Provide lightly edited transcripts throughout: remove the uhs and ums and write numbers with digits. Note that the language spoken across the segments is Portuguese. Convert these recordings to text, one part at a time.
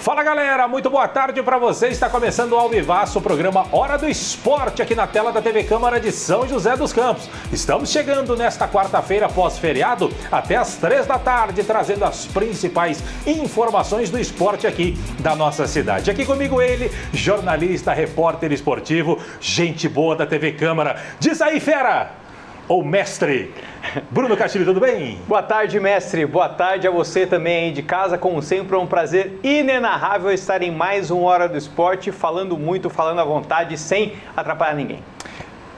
Fala galera, muito boa tarde para você. Está começando o Ao Vivaço, o programa Hora do Esporte aqui na tela da TV Câmara de São José dos Campos. Estamos chegando nesta quarta-feira pós-feriado até às 3 da tarde, trazendo as principais informações do esporte aqui da nossa cidade. Aqui comigo ele, jornalista, repórter esportivo, gente boa da TV Câmara. Diz aí, fera! Ou mestre, Bruno Castilho, tudo bem? Boa tarde, mestre. Boa tarde a você também aí de casa. Como sempre, é um prazer inenarrável estar em mais um Hora do Esporte, falando muito, falando à vontade, sem atrapalhar ninguém.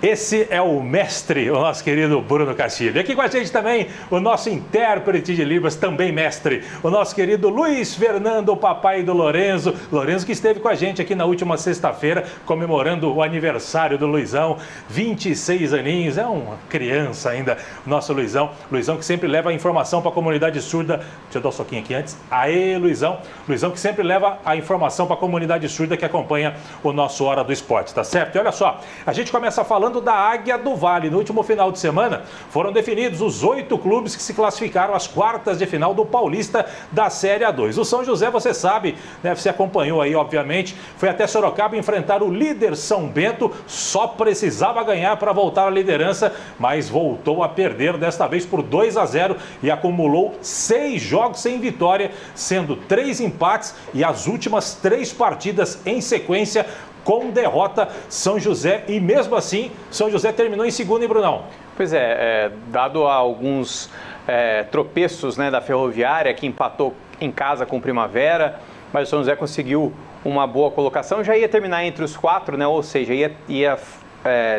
Esse é o mestre, o nosso querido Bruno Castilho. E aqui com a gente também o nosso intérprete de Libras, também mestre, o nosso querido Luiz Fernando, o papai do Lorenzo. Lorenzo que esteve com a gente aqui na última sexta-feira, comemorando o aniversário do Luizão, 26 aninhos, é uma criança ainda, o nosso Luizão. Luizão que sempre leva a informação para a comunidade surda. Deixa eu dar um soquinho aqui antes. Aê, Luizão. Luizão que sempre leva a informação para a comunidade surda que acompanha o nosso Hora do Esporte, tá certo? E olha só, a gente começa falando da Águia do Vale. No último final de semana foram definidos os 8 clubes que se classificaram às quartas de final do Paulista da Série A2. O São José, você sabe, né, você acompanhou aí, obviamente, foi até Sorocaba enfrentar o líder São Bento, só precisava ganhar para voltar à liderança, mas voltou a perder, desta vez por 2-0 e acumulou 6 jogos sem vitória, sendo 3 empates e as últimas 3 partidas em sequência com derrota São José, e mesmo assim São José terminou em segundo, hein, Brunão? Pois é, dado alguns tropeços, né, da Ferroviária, que empatou em casa com o Primavera, mas o São José conseguiu uma boa colocação, já ia terminar entre os 4, né, ou seja, ia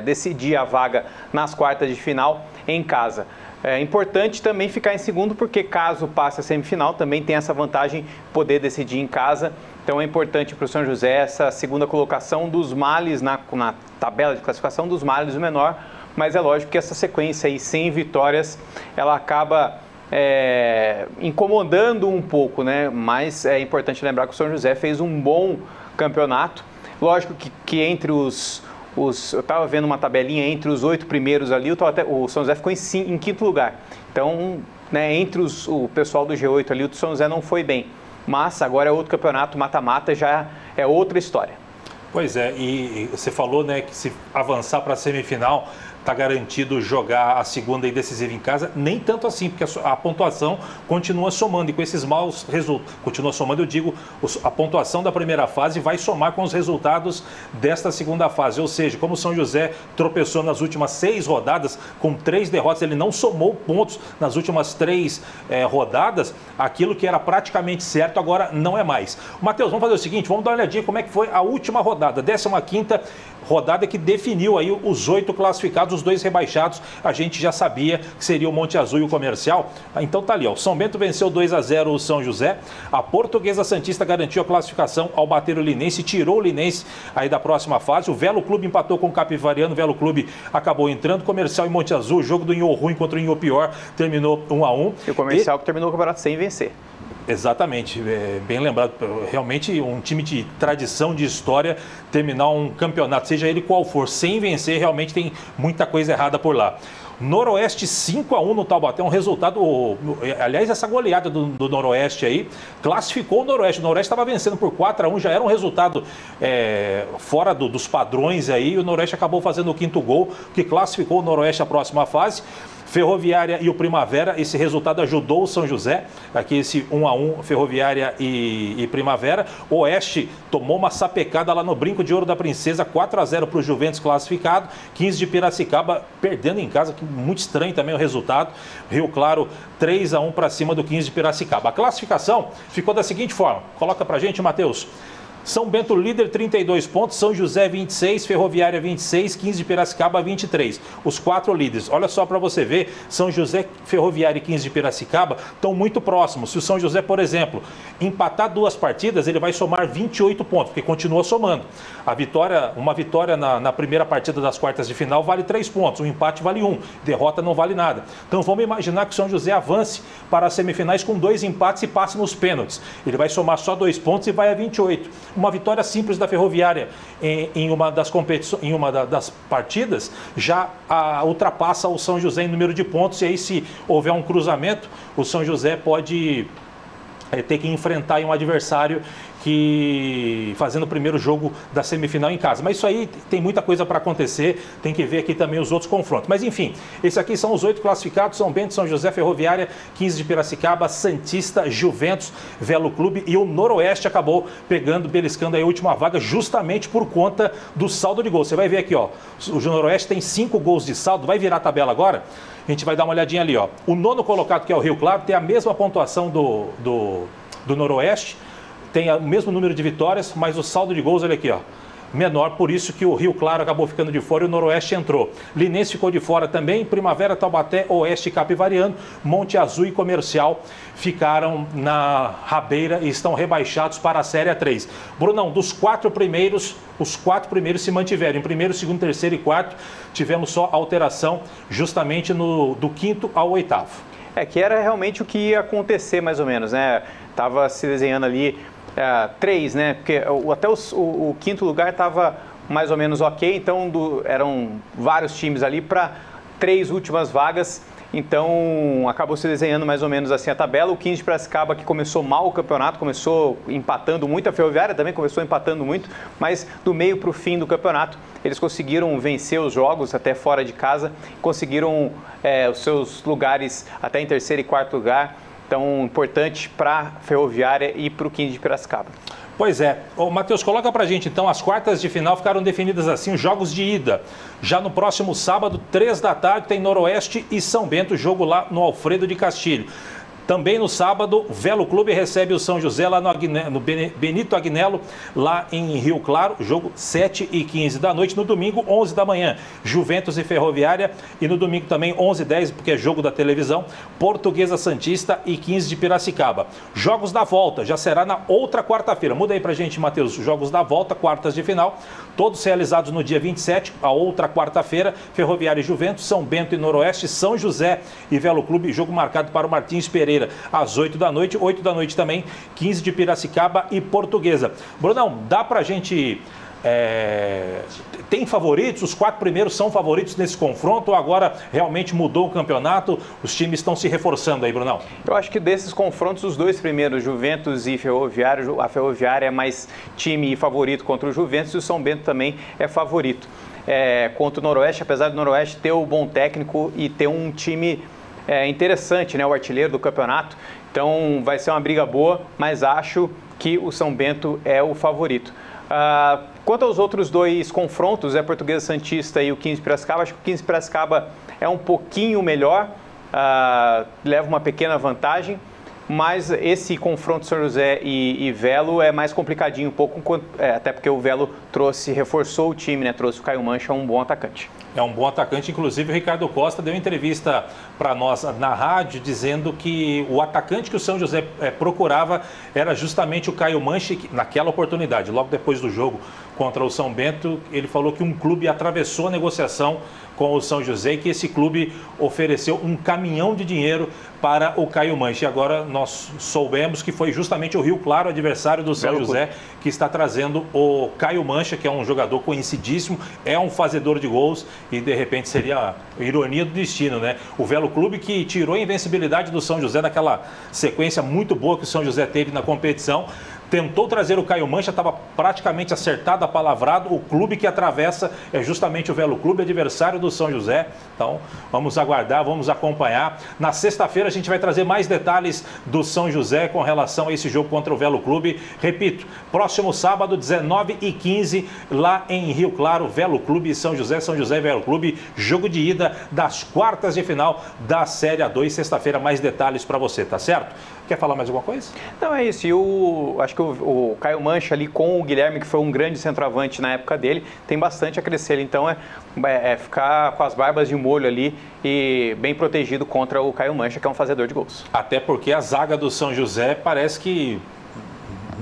decidir a vaga nas quartas de final em casa. É importante também ficar em segundo, porque caso passe a semifinal, também tem essa vantagem poder decidir em casa. Então é importante para o São José essa segunda colocação dos males na tabela de classificação dos males do menor, mas é lógico que essa sequência aí sem vitórias, ela acaba incomodando um pouco, né? Mas é importante lembrar que o São José fez um bom campeonato. Lógico que entre eu estava vendo uma tabelinha entre os 8 primeiros ali, o São José ficou em quinto lugar. Então, né, entre o pessoal do G8 ali, o São José não foi bem. Mas agora é outro campeonato, mata-mata, já é outra história. Pois é, e você falou, né, que se avançar para a semifinal está garantido jogar a segunda e decisiva em casa, nem tanto assim, porque a pontuação continua somando, e com esses maus resultados, continua somando, eu digo, a pontuação da primeira fase vai somar com os resultados desta segunda fase, ou seja, como o São José tropeçou nas últimas 6 rodadas, com 3 derrotas, ele não somou pontos nas últimas 3 rodadas, aquilo que era praticamente certo agora não é mais. Matheus, vamos fazer o seguinte, vamos dar uma olhadinha como é que foi a última rodada, 15ª rodada que definiu aí os 8 classificados, os 2 rebaixados, a gente já sabia que seria o Monte Azul e o Comercial. Então tá ali, ó, o São Bento venceu 2-0 o São José, a Portuguesa Santista garantiu a classificação ao bater o Linense, tirou o Linense aí da próxima fase, o Velo Clube empatou com o Capivariano, o Velo Clube acabou entrando, Comercial e Monte Azul, o jogo do Inho Ruim contra o Inho Pior terminou 1-1. E o Comercial que terminou o campeonato sem vencer. Exatamente, bem lembrado, realmente um time de tradição, de história, terminar um campeonato, seja ele qual for, sem vencer, realmente tem muita coisa errada por lá. Noroeste 5-1 no Taubaté, um resultado, aliás, essa goleada do Noroeste aí, classificou o Noroeste estava vencendo por 4-1, já era um resultado fora dos padrões aí, o Noroeste acabou fazendo o 5º gol, que classificou o Noroeste à próxima fase. Ferroviária e o Primavera, esse resultado ajudou o São José, aqui esse 1-1, Ferroviária e Primavera. O Oeste tomou uma sapecada lá no Brinco de Ouro da Princesa, 4-0 para o Juventus classificado, 15 de Piracicaba perdendo em casa, que muito estranho também o resultado. Rio Claro 3-1 para cima do 15 de Piracicaba. A classificação ficou da seguinte forma, coloca pra gente, Matheus. São Bento líder, 32 pontos, São José 26, Ferroviária 26, 15 de Piracicaba 23. Os 4 líderes. Olha só para você ver, São José, Ferroviária e 15 de Piracicaba estão muito próximos. Se o São José, por exemplo, empatar 2 partidas, ele vai somar 28 pontos, porque continua somando. Uma vitória na primeira partida das quartas de final vale 3 pontos, um empate vale 1, derrota não vale nada. Então vamos imaginar que o São José avance para as semifinais com 2 empates e passe nos pênaltis. Ele vai somar só 2 pontos e vai a 28. Uma vitória simples da Ferroviária em uma das competições, em uma das partidas, já ultrapassa o São José em número de pontos, e aí se houver um cruzamento, o São José pode ter que enfrentar um adversário que fazendo o primeiro jogo da semifinal em casa. Mas isso aí tem muita coisa para acontecer, tem que ver aqui também os outros confrontos. Mas enfim, esses aqui são os 8 classificados: São Bento, São José, Ferroviária, 15 de Piracicaba, Santista, Juventus, Velo Clube, e o Noroeste acabou beliscando aí a última vaga justamente por conta do saldo de gols. Você vai ver aqui, ó, o Noroeste tem 5 gols de saldo, vai virar a tabela agora, a gente vai dar uma olhadinha ali, ó. O 9º colocado, que é o Rio Claro, tem a mesma pontuação do Noroeste, tem o mesmo número de vitórias, mas o saldo de gols, olha aqui, ó, menor, por isso que o Rio Claro acabou ficando de fora e o Noroeste entrou. Linense ficou de fora também, Primavera, Taubaté, Oeste e Capivariano, Monte Azul e Comercial ficaram na rabeira e estão rebaixados para a Série A3. Brunão, dos 4 primeiros, os 4 primeiros se mantiveram. Em primeiro, segundo, terceiro e quarto, tivemos só alteração justamente do 5º ao 8º. Que era realmente o que ia acontecer mais ou menos, né? Tava se desenhando ali 3, né? Porque até o 5º lugar estava mais ou menos ok, então eram vários times ali para 3 últimas vagas, então acabou se desenhando mais ou menos assim a tabela. O 15 de Piracicaba, que começou mal o campeonato, começou empatando muito, a Ferroviária também começou empatando muito, mas do meio para o fim do campeonato eles conseguiram vencer os jogos até fora de casa, conseguiram os seus lugares até em terceiro e quarto lugar. Então, importante para a Ferroviária e para o 15 de Piracicaba. Pois é. Ô, Matheus, coloca pra gente, então, as quartas de final ficaram definidas assim, os jogos de ida. Já no próximo sábado, 3 da tarde, tem Noroeste e São Bento, jogo lá no Alfredo de Castilho. Também no sábado, Velo Clube recebe o São José lá no Benito Agnello, lá em Rio Claro, jogo 7h15 da noite. No domingo, 11 da manhã, Juventus e Ferroviária. E no domingo também, 11h10, porque é jogo da televisão, Portuguesa Santista e 15 de Piracicaba. Jogos da volta, já será na outra quarta-feira. Muda aí pra gente, Matheus, jogos da volta, quartas de final, todos realizados no dia 27, a outra quarta-feira, Ferroviária e Juventus, São Bento e Noroeste, São José e Velo Clube, jogo marcado para o Martins Pereira às 8 da noite, 8 da noite também, 15 de Piracicaba e Portuguesa. Brunão, dá pra gente... tem favoritos? Os 4 primeiros são favoritos nesse confronto ou agora realmente mudou o campeonato? Os times estão se reforçando aí, Brunão? Eu acho que desses confrontos, os 2 primeiros, Juventus e Ferroviária, a Ferroviária é mais time e favorito contra o Juventus e o São Bento também é favorito. Contra o Noroeste, apesar do Noroeste ter o bom técnico e ter um time interessante, né, o artilheiro do campeonato, então vai ser uma briga boa, mas acho que o São Bento é o favorito. Quanto aos outros 2 confrontos, Portuguesa Santista e o 15 de Piracicaba, acho que o 15 de Piracicaba é um pouquinho melhor, leva uma pequena vantagem, mas esse confronto São José e Velo é mais complicadinho um pouco, até porque o Velo reforçou o time, né, trouxe o Caio Mancha, um bom atacante. É um bom atacante, inclusive o Ricardo Costa deu entrevista para nós na rádio dizendo que o atacante que o São José procurava era justamente o Caio Mancha, naquela oportunidade, logo depois do jogo contra o São Bento, ele falou que um clube atravessou a negociação com o São José e que esse clube ofereceu um caminhão de dinheiro para o Caio Mancha. E agora nós soubemos que foi justamente o Rio Claro, adversário do São José, que está trazendo o Caio Mancha, que é um jogador conhecidíssimo, é um fazedor de gols e de repente seria a ironia do destino, né? O Velo Clube que tirou a invencibilidade do São José naquela sequência muito boa que o São José teve na competição. Tentou trazer o Caio Mancha, estava praticamente acertado, apalavrado. O clube que atravessa é justamente o Velo Clube, adversário do São José. Então, vamos aguardar, vamos acompanhar. Na sexta-feira a gente vai trazer mais detalhes do São José com relação a esse jogo contra o Velo Clube. Repito, próximo sábado, 19h15, lá em Rio Claro, Velo Clube e São José e Velo Clube. Jogo de ida das quartas de final da Série A2. Sexta-feira, mais detalhes para você, tá certo? Quer falar mais alguma coisa? Não, é isso. E acho que o Caio Mancha ali com o Guilherme, que foi um grande centroavante na época dele, tem bastante a crescer. Então ficar com as barbas de molho ali e bem protegido contra o Caio Mancha, que é um fazedor de gols. Até porque a zaga do São José parece que...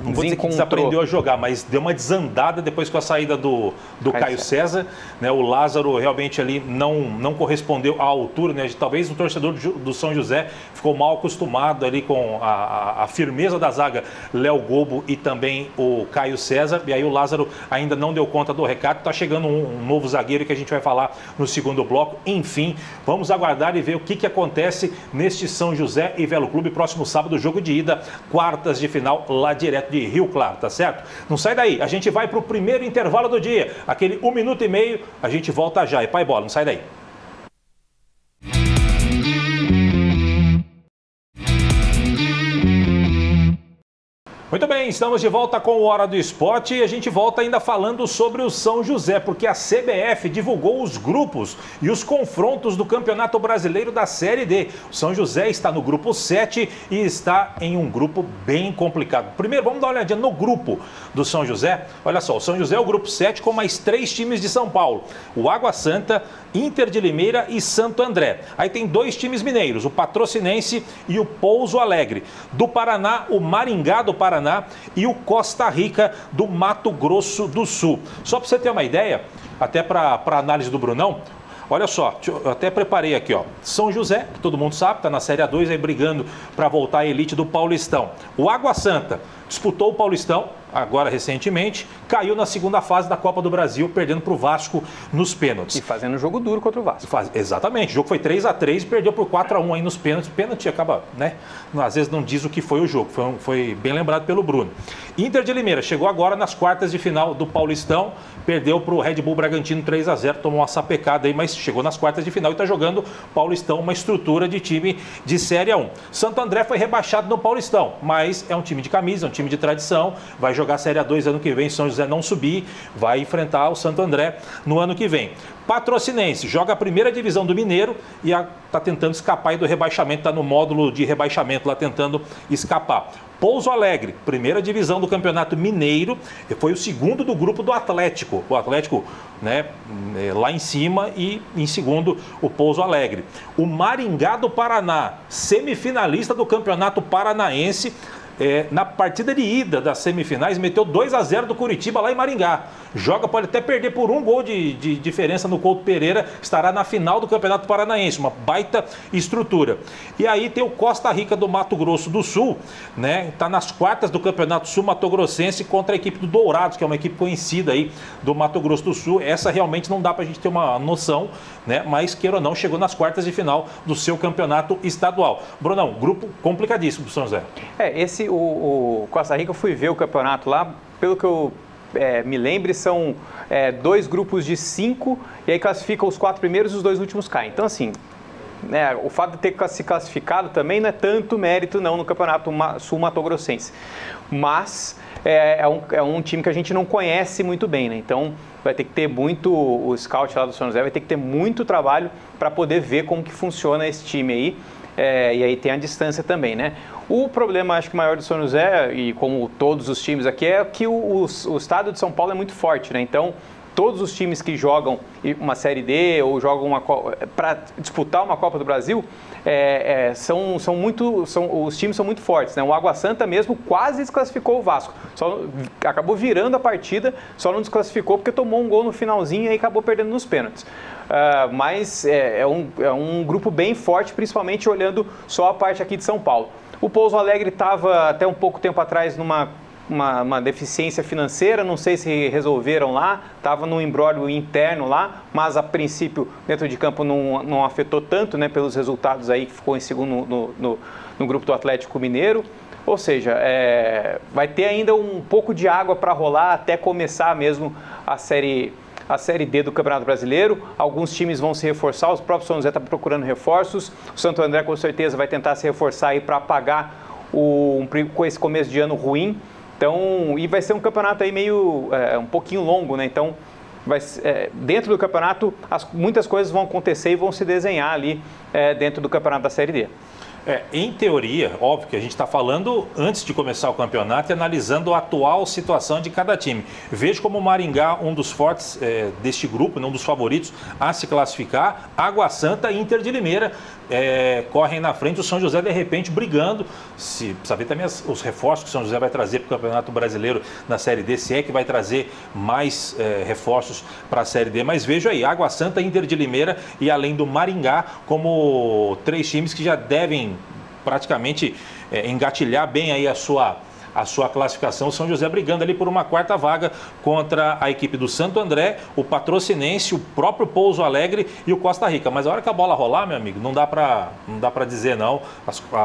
Não vou dizer que desaprendeu a jogar, mas deu uma desandada depois com a saída do Caio César, né? O Lázaro realmente ali não correspondeu à altura, né? Talvez o torcedor do São José ficou mal acostumado ali com a firmeza da zaga, Léo Gobo e também o Caio César, e aí o Lázaro ainda não deu conta do recado. Está chegando um novo zagueiro que a gente vai falar no segundo bloco. Enfim, vamos aguardar e ver o que acontece neste São José e Velo Clube próximo sábado, jogo de ida, quartas de final lá direto de Rio Claro, tá certo? Não sai daí, a gente vai para o primeiro intervalo do dia, aquele 1 minuto e meio, a gente volta já. E pai bola, não sai daí. Muito bem, estamos de volta com o Hora do Esporte e a gente volta ainda falando sobre o São José, porque a CBF divulgou os grupos e os confrontos do Campeonato Brasileiro da Série D. O São José está no grupo 7 e está em um grupo bem complicado. Primeiro, vamos dar uma olhadinha no grupo do São José. Olha só, o São José é o grupo 7 com mais 3 times de São Paulo. O Água Santa, Inter de Limeira e Santo André. Aí tem 2 times mineiros, o Patrocinense e o Pouso Alegre. Do Paraná, o Maringá do Paraná e o Costa Rica do Mato Grosso do Sul. Só para você ter uma ideia, até para análise do Brunão, olha só, eu até preparei aqui, ó. São José, que todo mundo sabe, está na Série A2, aí brigando para voltar à elite do Paulistão. O Água Santa disputou o Paulistão, agora recentemente, caiu na segunda fase da Copa do Brasil, perdendo para o Vasco nos pênaltis. E fazendo um jogo duro contra o Vasco. Exatamente, o jogo foi 3-3 e perdeu por 4-1 aí nos pênaltis. Pênalti acaba, né? Às vezes não diz o que foi o jogo, foi bem lembrado pelo Bruno. Inter de Limeira chegou agora nas quartas de final do Paulistão, perdeu para o Red Bull Bragantino 3-0, tomou uma sapecada aí, mas chegou nas quartas de final e está jogando Paulistão, uma estrutura de time de Série A1. Santo André foi rebaixado no Paulistão, mas é um time de camisa, é um time de tradição, vai jogar Série A2 ano que vem. São José não subir, vai enfrentar o Santo André no ano que vem. Patrocinense joga a primeira divisão do Mineiro e está tentando escapar aí do rebaixamento, está no módulo de rebaixamento lá tentando escapar. Pouso Alegre, primeira divisão do Campeonato Mineiro, foi o segundo do grupo do Atlético. O Atlético, né, lá em cima, e em segundo o Pouso Alegre. O Maringá do Paraná, semifinalista do Campeonato Paranaense, na partida de ida das semifinais, meteu 2-0 do Curitiba lá em Maringá. Joga, pode até perder por 1 gol de diferença no Couto Pereira, estará na final do Campeonato Paranaense, uma baita estrutura. E aí tem o Costa Rica do Mato Grosso do Sul, né? Está nas quartas do Campeonato Sul-Mato-Grossense contra a equipe do Dourados, que é uma equipe conhecida aí do Mato Grosso do Sul. Essa realmente não dá para a gente ter uma noção, né? Mas, queira ou não, chegou nas quartas de final do seu campeonato estadual. Brunão, grupo complicadíssimo do São José. O Costa Rica, eu fui ver o campeonato lá, pelo que eu me lembre, são 2 grupos de 5, e aí classificam os 4 primeiros e os 2 últimos caem. Então, assim, né, o fato de ter se classificado também não é tanto mérito não no campeonato sul-mato-grossense. Mas é um time que a gente não conhece muito bem, né? Então vai ter que ter muito, o scout lá do São José vai ter que ter muito trabalho para poder ver como que funciona esse time aí. E aí tem a distância também, né? O problema, acho que maior do São José, e como todos os times aqui, é que o estado de São Paulo é muito forte, né? Então, todos os times que jogam uma Série D ou jogam para disputar uma Copa do Brasil, os times são muito fortes, né? O Água Santa mesmo quase desclassificou o Vasco. Acabou virando a partida, só não desclassificou porque tomou um gol no finalzinho e aí acabou perdendo nos pênaltis. Mas é um grupo bem forte, principalmente olhando só a parte aqui de São Paulo. O Pouso Alegre estava até um pouco tempo atrás numa deficiência financeira, não sei se resolveram lá, estava num imbróglio interno lá, mas a princípio dentro de campo não afetou tanto, né, pelos resultados aí, que ficou em segundo no grupo do Atlético Mineiro. Ou seja, vai ter ainda um pouco de água para rolar até começar mesmo a Série D do Campeonato Brasileiro. Alguns times vão se reforçar, o próprio São José está procurando reforços, o Santo André com certeza vai tentar se reforçar aí para apagar com esse começo de ano ruim. Então, e vai ser um campeonato aí meio, um pouquinho longo, né? Então, dentro do campeonato, muitas coisas vão acontecer e vão se desenhar ali dentro do campeonato da Série D. Em teoria, óbvio que a gente está falando antes de começar o campeonato e analisando a atual situação de cada time. Vejo como o Maringá, um dos fortes deste grupo, um dos favoritos a se classificar. Água Santa e Inter de Limeira correm na frente. O São José, de repente, brigando. Precisa ver também os reforços que o São José vai trazer para o Campeonato Brasileiro na Série D, se é que vai trazer mais reforços para a Série D. Mas vejo aí, Água Santa, Inter de Limeira e além do Maringá, como 3 times que já devem praticamente engatilhar bem aí a sua a sua classificação. O São José brigando ali por uma quarta vaga contra a equipe do Santo André, o Patrocinense, o próprio Pouso Alegre e o Costa Rica. Mas a hora que a bola rolar, meu amigo, não dá para dizer não.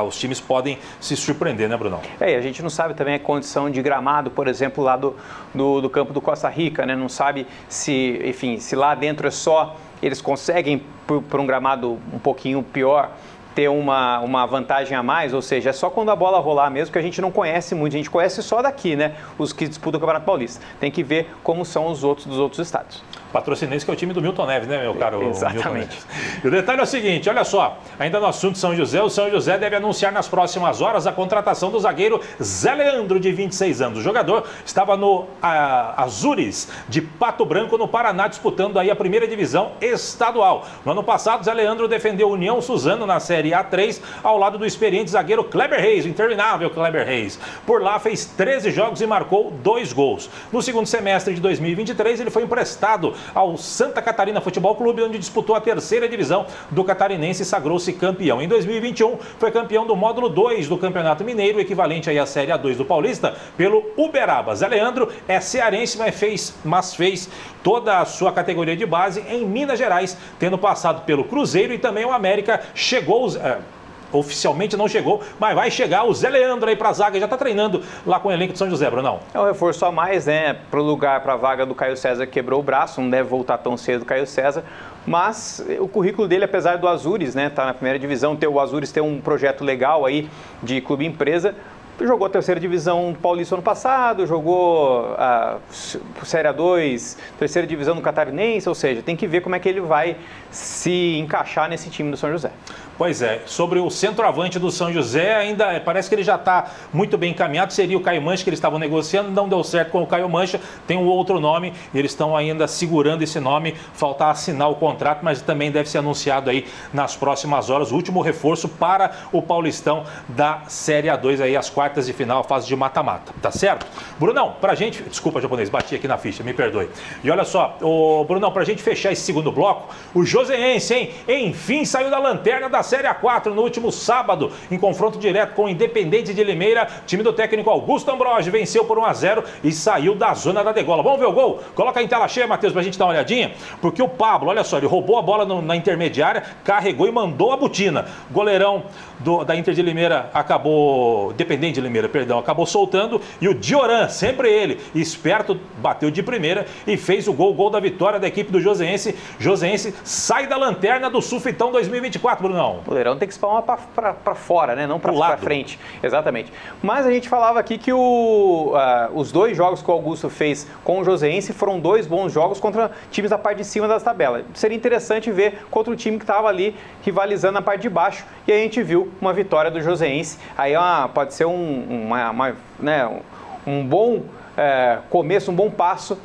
Os times podem se surpreender, né, Brunão? E a gente não sabe também a condição de gramado, por exemplo, lá do campo do Costa Rica, né? Não sabe se, enfim, se lá dentro é só eles conseguem, por um gramado um pouquinho pior, ter uma vantagem a mais, ou seja, é só quando a bola rolar mesmo, que a gente não conhece muito, a gente conhece só daqui, né? Os que disputam o Campeonato Paulista. Tem que ver como são os outros dos outros estados. Patrocinense, que é o time do Milton Neves, né, meu caro? Exatamente. E o detalhe é o seguinte, olha só, ainda no assunto São José, o São José deve anunciar nas próximas horas a contratação do zagueiro Zé Leandro, de 26 anos. O jogador estava no Azures de Pato Branco, no Paraná, disputando aí a primeira divisão estadual. No ano passado, Zé Leandro defendeu União Suzano na Série A3, ao lado do experiente zagueiro Kleber Reis, o interminável Kleber Reis. Por lá, fez 13 jogos e marcou 2 gols. No segundo semestre de 2023, ele foi emprestado ao Santa Catarina Futebol Clube, onde disputou a terceira divisão do Catarinense e sagrou-se campeão. Em 2021, foi campeão do módulo 2 do Campeonato Mineiro, equivalente aí à Série A2 do Paulista, pelo Uberaba. Zé Leandro é cearense, mas fez toda a sua categoria de base em Minas Gerais, tendo passado pelo Cruzeiro e também o América. Oficialmente não chegou, mas vai chegar o Zé Leandro aí para a zaga, já está treinando lá com o elenco de São José, Brunão. É um reforço a mais, né, para o lugar, para a vaga do Caio César, que quebrou o braço, não deve voltar tão cedo o Caio César, mas o currículo dele, apesar do Azures, né, tá na primeira divisão, o Azures tem um projeto legal aí de clube-empresa, jogou a terceira divisão paulista ano passado, jogou a Série A2, terceira divisão no Catarinense, ou seja, tem que ver como é que ele vai se encaixar nesse time do São José. Pois é, sobre o centroavante do São José, ainda parece que ele já está muito bem encaminhado, seria o Caio Mancha, que eles estavam negociando, não deu certo com o Caio Mancha, tem um outro nome, eles estão ainda segurando esse nome, falta assinar o contrato, mas também deve ser anunciado aí nas próximas horas, o último reforço para o Paulistão da Série A2, aí as quartas de final, a fase de mata-mata, tá certo? Brunão, pra gente, desculpa japonês, bati aqui na ficha, me perdoe. E olha só, Brunão, pra gente fechar esse segundo bloco, o Joseense, hein, enfim saiu da lanterna da Série A4 no último sábado, em confronto direto com o Independente de Limeira. Time do técnico Augusto Ambrogi venceu por 1-0 e saiu da zona da degola. Vamos ver o gol? Coloca em tela cheia, Matheus, pra gente dar uma olhadinha. Porque o Pablo, olha só, ele roubou a bola na intermediária, carregou e mandou a botina. Goleirão da Inter de Limeira Independente de Limeira, acabou soltando. E o Dioran, sempre ele, esperto, bateu de primeira e fez o gol da vitória da equipe do Joseense. Joseense sai da lanterna do Sulfitão 2024, Brunão. O goleirão tem que espalmar para fora, né? Não para frente. Exatamente. Mas a gente falava aqui que os 2 jogos que o Augusto fez com o Joseense foram 2 bons jogos contra times da parte de cima das tabelas. Seria interessante ver contra o time que estava ali rivalizando na parte de baixo. E a gente viu uma vitória do Joseense. Aí pode ser um bom começo, um bom passo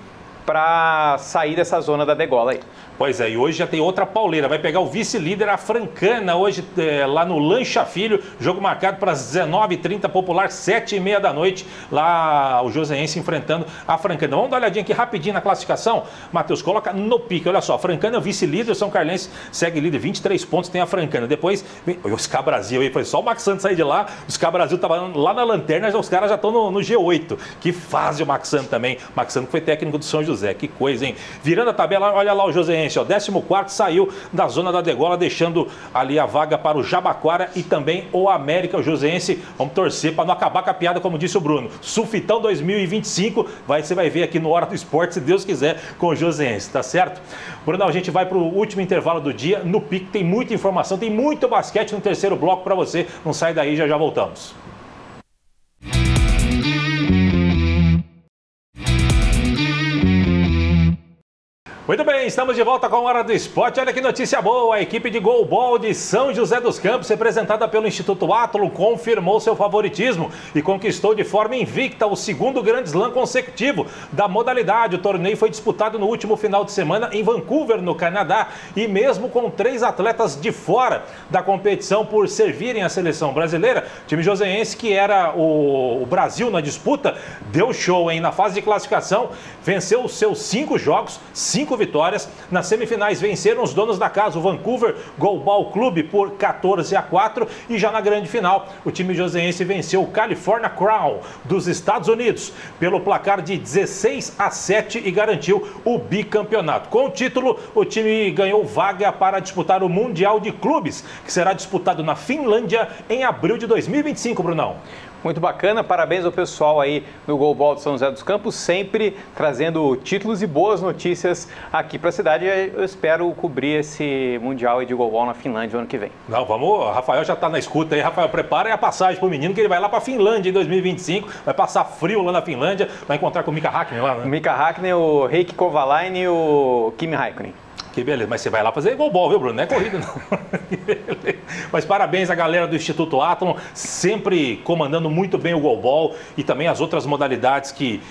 para sair dessa zona da degola aí. Pois é, e hoje já tem outra pauleira, vai pegar o vice-líder, a Francana, hoje lá no Lancha Filho, jogo marcado para as 19h30, popular, 7h30 da noite, lá o Joseense enfrentando a Francana. Vamos dar uma olhadinha aqui rapidinho na classificação, Matheus, coloca no pique, olha só, a Francana é o vice-líder, o São Carlense segue líder, 23 pontos, tem a Francana, depois vem o Ska Brasil aí, foi só o Max Santos sair de lá, o Ska Brasil estava lá na lanterna, os caras já estão no G8, que fase o Max Santos também, Max Santos foi técnico do São José, que coisa, hein? Virando a tabela, olha lá o Joseense, ó, 14º saiu da zona da degola, deixando ali a vaga para o Jabaquara e também o América, o Joseense. Vamos torcer para não acabar com a piada, como disse o Bruno. Sulfitão 2025, você vai ver aqui no Hora do Esporte, se Deus quiser, com o Joseense, tá certo? Bruno, a gente vai para o último intervalo do dia. No pique tem muita informação, tem muito basquete no terceiro bloco para você. Não sai daí, já voltamos. Muito bem, estamos de volta com a Hora do Esporte. Olha que notícia boa, a equipe de goalball de São José dos Campos, representada pelo Instituto Átalo, confirmou seu favoritismo e conquistou de forma invicta o 2º Grand Slam consecutivo da modalidade. O torneio foi disputado no último final de semana em Vancouver, no Canadá, e mesmo com 3 atletas de fora da competição por servirem a seleção brasileira, o time joseense, que era o Brasil na disputa, deu show, hein? Na fase de classificação, venceu os seus 5 jogos, 5 5 vitórias. Nas semifinais venceram os donos da casa, o Vancouver Goalball Club, por 14-4. E já na grande final, o time joseense venceu o California Crown dos Estados Unidos pelo placar de 16-7 e garantiu o bicampeonato. Com o título, o time ganhou vaga para disputar o Mundial de Clubes, que será disputado na Finlândia em abril de 2025, Brunão. Muito bacana, parabéns ao pessoal aí do Goalball de São José dos Campos, sempre trazendo títulos e boas notícias aqui para a cidade. Eu espero cobrir esse Mundial de Goalball na Finlândia ano que vem. Não, vamos, Rafael já está na escuta aí. Rafael, prepara aí a passagem para o menino, que ele vai lá para a Finlândia em 2025, vai passar frio lá na Finlândia, vai encontrar com o Mika Häkkinen lá, né? O Mika Häkkinen, o Heikki Kovalainen e o Kimi Räikkönen. Que beleza, mas você vai lá fazer goalball, viu, Bruno? Não é corrida, não. Mas parabéns à galera do Instituto Athlon, sempre comandando muito bem o goalball e também as outras modalidades que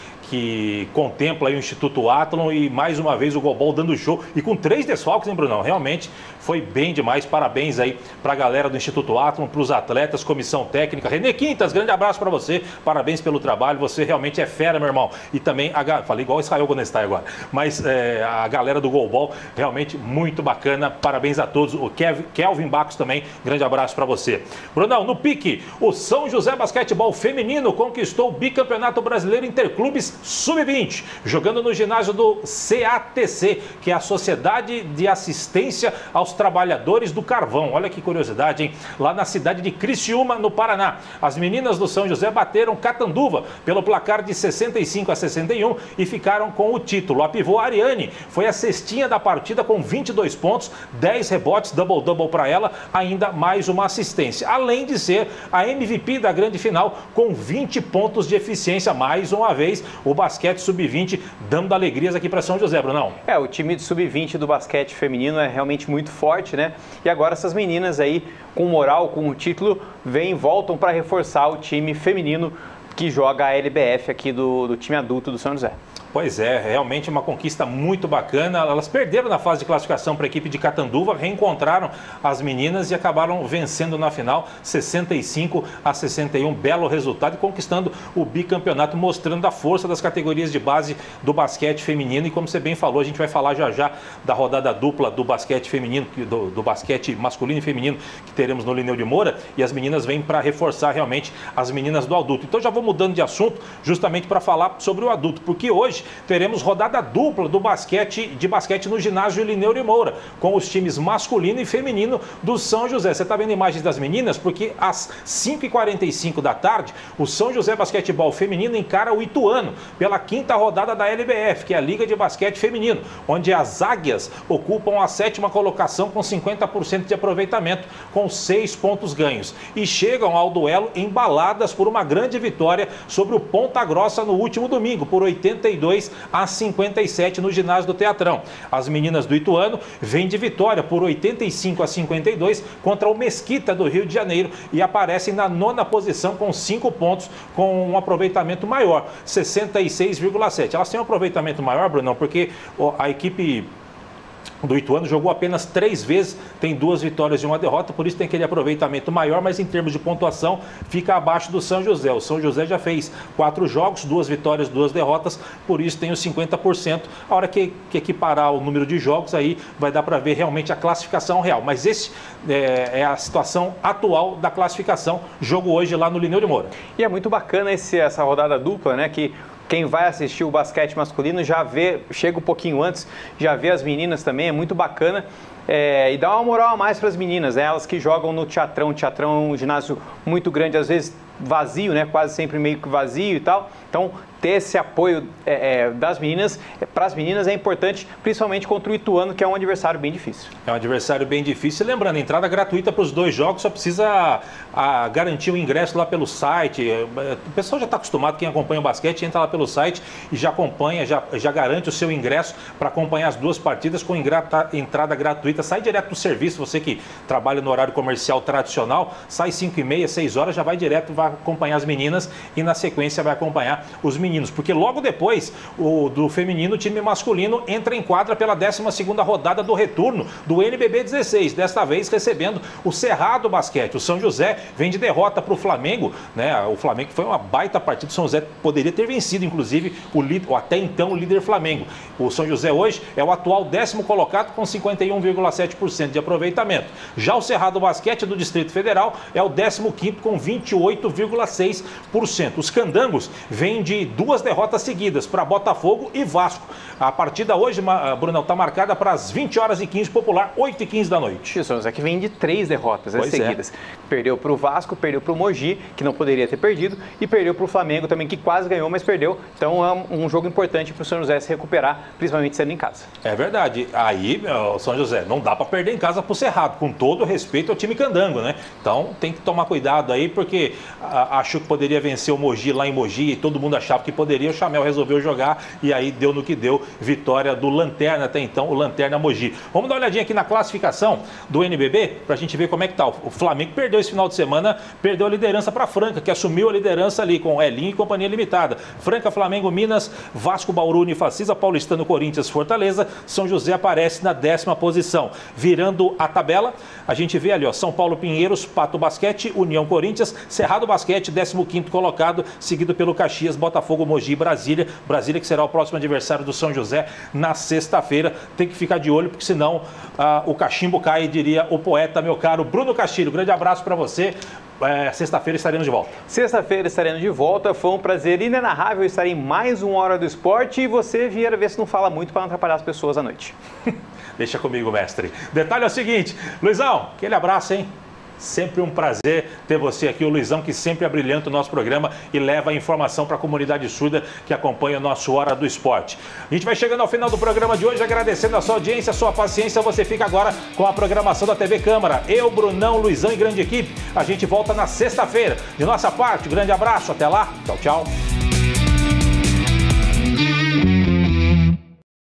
contempla aí o Instituto Athlon, e mais uma vez o goalball dando show e com 3 desfalques, hein, Brunão? Realmente foi bem demais. Parabéns aí para a galera do Instituto Athlon, para os atletas, comissão técnica. Renê Quintas, grande abraço para você, parabéns pelo trabalho, você realmente é fera, meu irmão. E também, falei igual Israel Gonestai agora, mas a galera do goalball, realmente muito bacana, parabéns a todos. O Kelvin Bacos também, grande abraço para você. Brunão, no pique, o São José Basquetebol Feminino conquistou o bicampeonato brasileiro Interclubes Sub-20, jogando no ginásio do CATC, que é a Sociedade de Assistência aos Trabalhadores do Carvão. Olha que curiosidade, hein? Lá na cidade de Criciúma, no Paraná. As meninas do São José bateram Catanduva pelo placar de 65-61 e ficaram com o título. A pivô Ariane foi a cestinha da partida com 22 pontos, 10 rebotes, double-double para ela, ainda mais uma assistência. Além de ser a MVP da grande final com 20 pontos de eficiência. Mais uma vez, o basquete sub-20 dando alegrias aqui para São José, Brunão. O time de sub-20 do basquete feminino é realmente muito forte, né? E agora essas meninas aí, com moral, com o título, voltam para reforçar o time feminino que joga a LBF aqui do time adulto do São José. Pois é, realmente uma conquista muito bacana. Elas perderam na fase de classificação para a equipe de Catanduva, reencontraram as meninas e acabaram vencendo na final 65-61. Belo resultado e conquistando o bicampeonato, mostrando a força das categorias de base do basquete feminino. E como você bem falou, a gente vai falar já da rodada dupla do basquete feminino, do basquete masculino e feminino que teremos no Lineu de Moura. E as meninas vêm para reforçar realmente as meninas do adulto. Então já vou mudando de assunto justamente para falar sobre o adulto, porque hoje teremos rodada dupla de basquete no ginásio Lineu de Moura, com os times masculino e feminino do São José. Você está vendo imagens das meninas? Porque às 5h45 da tarde, o São José Basquetebol Feminino encara o Ituano pela 5ª rodada da LBF, que é a Liga de Basquete Feminino, onde as Águias ocupam a 7ª colocação com 50% de aproveitamento, com 6 pontos ganhos. E chegam ao duelo embaladas por uma grande vitória sobre o Ponta Grossa no último domingo, por 82-57 no ginásio do Teatrão. As meninas do Ituano vêm de vitória por 85-52 contra o Mesquita do Rio de Janeiro e aparecem na 9ª posição com 5 pontos, com um aproveitamento maior, 66,7. Elas têm um aproveitamento maior, Brunão, porque a equipe do Ituano jogou apenas 3 vezes, tem 2 vitórias e 1 derrota, por isso tem aquele aproveitamento maior, mas em termos de pontuação fica abaixo do São José. O São José já fez 4 jogos, 2 vitórias, 2 derrotas, por isso tem os 50%. A hora que equiparar o número de jogos, aí vai dar para ver realmente a classificação real. Mas esse é a situação atual da classificação, jogo hoje lá no Lineu de Moura. E é muito bacana essa rodada dupla, né, que quem vai assistir o basquete masculino já vê, chega um pouquinho antes, já vê as meninas também, é muito bacana. E dá uma moral a mais para as meninas, né? Elas que jogam no Teatrão. O Teatrão é um ginásio muito grande, às vezes vazio, né? Quase sempre meio que vazio e tal. Então, ter esse apoio das meninas, para as meninas é importante, principalmente contra o Ituano, que é um adversário bem difícil. É um adversário bem difícil. Lembrando, entrada gratuita para os 2 jogos, só precisa garantir o ingresso lá pelo site. O pessoal já está acostumado, quem acompanha o basquete, entra lá pelo site e já acompanha, já garante o seu ingresso para acompanhar as 2 partidas com entrada gratuita. Sai direto do serviço, você que trabalha no horário comercial tradicional, sai 5h30, 6 horas, já vai direto, vai acompanhar as meninas e na sequência vai acompanhar os meninos, porque logo depois do feminino, o time masculino entra em quadra pela 12ª rodada do retorno do NBB 16, desta vez recebendo o Cerrado Basquete. O São José vem de derrota para o Flamengo, né? O Flamengo foi uma baita partida, o São José poderia ter vencido, inclusive, até então o líder Flamengo. O São José hoje é o atual 10º colocado com 51,7% de aproveitamento. Já o Cerrado Basquete do Distrito Federal é o 15º com 28,6%. Os candangos vêm de 2 derrotas seguidas para Botafogo e Vasco. A partida hoje, Brunão, está marcada para as 20h15 popular, 8h15 da noite. Isso, é que vem de 3 derrotas seguidas. Perdeu para o Vasco, perdeu para o Mogi, que não poderia ter perdido, e perdeu para o Flamengo também, que quase ganhou, mas perdeu. Então é um jogo importante para o São José se recuperar, principalmente sendo em casa. É verdade. Aí, São José, não dá para perder em casa para o Cerrado, com todo respeito ao time candango, né? Então tem que tomar cuidado aí, porque achou que poderia vencer o Mogi lá em Mogi, e todo mundo achava que poderia, o Chamel resolveu jogar, e aí deu no que deu, vitória do Lanterna até então, o Lanterna Mogi. Vamos dar uma olhadinha aqui na classificação do NBB, para a gente ver como é que tá. O Flamengo perdeu esse final de semana, perdeu a liderança para Franca, que assumiu a liderança ali com Elinho e Companhia Limitada. Franca, Flamengo, Minas, Vasco, Bauru, Unifacisa, Paulistano, Corinthians, Fortaleza. São José aparece na 10ª posição. Virando a tabela, a gente vê ali, ó, São Paulo, Pinheiros, Pato Basquete, União Corinthians, Cerrado Basquete, 15º colocado, seguido pelo Caxias, Botafogo, Mogi e Brasília. Brasília que será o próximo adversário do São José na sexta-feira. Tem que ficar de olho, porque senão o cachimbo cai, diria o poeta, meu caro Bruno Castilho. Grande abraço para você. Sexta-feira estaremos de volta. Sexta-feira estaremos de volta. Foi um prazer inenarrável estar em mais uma Hora do Esporte. E você, Vieira, ver se não fala muito para não atrapalhar as pessoas à noite. Deixa comigo, mestre. Detalhe é o seguinte, Luizão, aquele abraço, hein? Sempre um prazer ter você aqui, o Luizão, que sempre abrilhanta o nosso programa e leva a informação para a comunidade surda que acompanha o nosso Hora do Esporte. A gente vai chegando ao final do programa de hoje, agradecendo a sua audiência, a sua paciência. Você fica agora com a programação da TV Câmara. Eu, Brunão, Luizão e grande equipe. A gente volta na sexta-feira. De nossa parte, grande abraço. Até lá. Tchau, tchau.